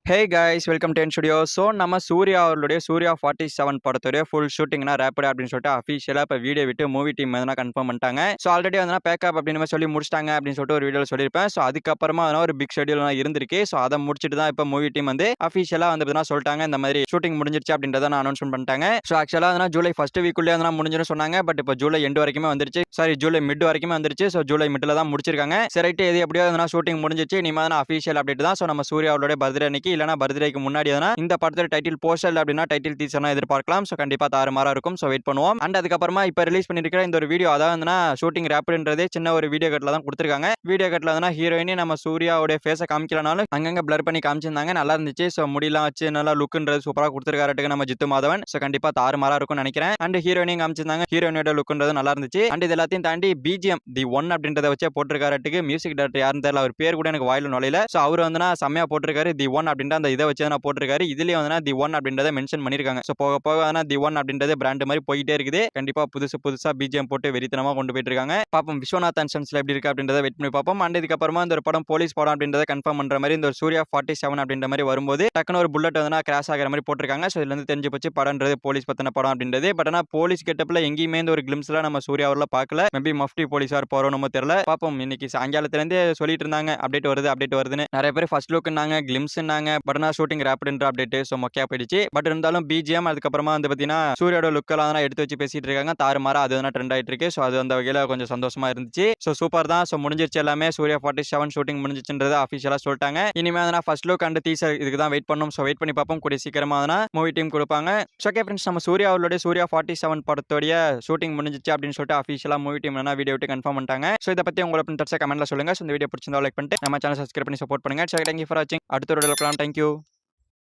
Hey guys welcome to N studio. So நம்ம சூர்யா அவர்களுடைய சூர்யா 47 படத்துடைய ஃபுல் ஷூட்டிங்னா ரேப்பிட் அப்படின்னு சொல்லிட்டு அஃபிஷியலாக இப்போ வீடியோ விட்டு மூவி டீம் எதனா கன்ஃபார்ம் பண்ணிட்டாங்க. ஸோ ஆல்ரெடி வந்து பேக்கப் அப்படின்னு சொல்லி முடிச்சிட்டாங்க அப்படின்னு சொல்லிட்டு ஒரு வீடியோவில் சொல்லியிருப்பேன். ஸோ அதுக்கப்புறமா ஒரு பிக் ஷெடியூல் இருந்திருக்கு. ஸோ அதை முடிச்சுட்டு தான் இப்போ மூவி டீம் வந்து அஃபிஷியலாக வந்து சொல்லிட்டாங்க இந்த மாதிரி ஷூட்டிங் முடிஞ்சிருச்சு அப்படின்றத நான் அனௌன்ஸ்மெண்ட் பண்ணிட்டாங்க. ஸோ ஆக்சுவலாக ஜூலை ஃபர்ஸ்ட் வீக்குள்ளே முடிஞ்சிடும் சொன்னாங்க. பட் இப்போ ஜூலை எண்டு வரைக்குமே வந்துருச்சு. சாரி ஜூலை மிட் வரைக்குமே வந்துருச்சு. ஸோ ஜூலை மிட்டில் தான் முடிச்சிருக்காங்க. சரி எது எப்படியோ ஷூட்டிங் முடிஞ்சிச்சு. இனிமேல் அஃபிஷியல் அப்டேட் தான். ஸோ நம்ம சூர்யா அவருடைய பர்த்டே அன்னைக்கு இல்லைனா பர்த்டேக்கு முன்னாடி இந்த படத்தோட டைட்டில் போஸ்டர் அப்படினா டைட்டில் டீசர்னா எதிர்பார்க்கலாம். சோ கண்டிப்பா தாறுமாறா இருக்கும். சோ வெயிட் பண்ணுவோம். அண்ட் அதுக்கப்புறமா இப்ப ரிலீஸ் பண்ணிருக்கிற இந்த ஒரு வீடியோ அதாவது ஷூட்டிங் ரேப்பிட்ன்றதே சின்ன ஒரு வீடியோ கட்ல தான் கொடுத்திருக்காங்க. வீடியோ கட்ல ஹீரோயினி நம்ம சூர்யாவோட ஃபேஸை காமிக்கலனாலும் அங்கங்க பிளர் பண்ணி காமிச்சிருந்தாங்க. நல்லா இருந்துச்சு. சோ முடியலாம் வச்சு நல்லா லுக்ன்றது சூப்பரா கொடுத்திருக்காரு நம்ம ஜித்து மாதவன். சோ கண்டிப்பா தாறுமாறா இருக்கும்னு நினைக்கிறேன். அண்ட் ஹீரோயினியும் காமிச்சிருந்தாங்க. ஹீரோயினோட லுக்ன்றது நல்லா இருந்துச்சு. அண்ட் இது எல்லாத்தையும் தாண்டி பிஜிஎம் தி ஒன் அப்படின்றத வச்சே போட்டிருக்காரு. மியூசிக் டைரக்டர் யாருன்னு தெரியல. அவர் பேர் கூட எனக்கு வாயில நுழையல. சோ அவர் செம்மையா போட்டிருக்காரு. தி ஒன் அப்படின்ற அந்த இதை வச்சு போட்டிருக்காரு. இதுலயே தி ஒன் அப்படின்றத மென்ஷன் பண்ணிருக்காங்க. சோ போக போக தி ஒன் அப்படின்றது பிராண்ட் மாதிரி போயிட்டே இருக்குது. கண்டிப்பா புதுசா பிஜிஎம் போட்டு வெறித்தனமா கொண்டு போயிட்டு இருக்காங்க. பாப்போம் விஸ்வநாதன் சன்ஸ்ல எப்படி இருக்கு அப்படின்றத வெயிட் பண்ணி பார்ப்போம். அண்ட் இதுக்கப்புறமா இந்த ஒரு படம் போலீஸ் படம் அப்படின்றத கன்ஃபார்ம் பண்ற மாதிரி இந்த சூர்யா 47 அப்படின்ற மாதிரி வரும்போது டக்குனு ஒரு புல்லட் கிராஷ் ஆகிற மாதிரி போட்டிருக்காங்க. சோ இதுல இருந்து தெரிஞ்சு போச்சு படம்ன்றது போலீஸ் பத்தின படம் அப்படின்றது. பட் ஆனா போலீஸ் கெட்டப்ல எங்கேயுமே இந்த ஒரு கிளிம்ஸ்ல நம்ம சூர்யா அவர்ல பார்க்கல. மேபி மஃப்டி போலீஸார் போறோம் தெரியல. பாப்போம் இன்னைக்கு சாயங்காலத்துல இருந்து சொல்லிட்டு இருந்தாங்க அப்டேட் வருதுன்னு. நிறைய பேர் ஃபர்ஸ்ட் லுக்னாங்க கிளிம்ஸ்னாங்க. பட் ஆனா ஷூட்டிங் ரேப்பிட்ன்ற அப்டேட் சோ மொக்கையா போயிடுச்சு. பட் இருந்தாலும் பிஜிஎம் அதுக்கப்புறமா பாத்தீங்கன்னா சூர்யாவோட லுக் எல்லாம் எடுத்து வச்சு பேசிட்டு இருக்காங்க. தாறுமாறா அது ட்ரெண்ட் ஆயிட்டு இருக்கு. சோ அது அந்த வகையில கொஞ்சம் சந்தோஷமா இருந்துச்சு. சோ சூப்பர் தான். சோ முடிஞ்சிருச்சு எல்லாமே. சூர்யா 47 ஷூட்டிங் முடிஞ்சிச்சுன்றது அபிஷியலா சொல்லிட்டாங்க. இனிமே ஃபர்ஸ்ட் லுக் அண்ட் டீசர் இதுக்கு தான் வெயிட் பண்ணணும். சோ வெயிட் பண்ணி பார்ப்போம். கூடிய சீக்கிரமா மூவி டீம் கொடுப்பாங்க. ஓகே ஃப்ரெண்ட்ஸ், நம்ம சூர்யா அவர்களுடைய சூர்யா 47 படத்தோடைய ஷூட்டிங் முடிஞ்சிச்சு அப்படின்னு சொல்லிட்டு அபிஷியலா மூவி டீம் வீடியோ விட்டு கன்ஃபார்ம் பண்ணிட்டாங்க. சோ இதை பத்தி உங்களோட கமெண்ட்ல சொல்லுங்க. சோ இந்த வீடியோ பிடிச்சிருந்தா லைக் பண்ணிட்டு நம்ம சேனல் சப்ஸ்கிரைப் பண்ணி சப்போர்ட் பண்ணுங்க. தேங்க்யூ ஃபார் வாட்சிங். அடுத்த வீடியோல பார்க்கலாம். தேங்க்யூ.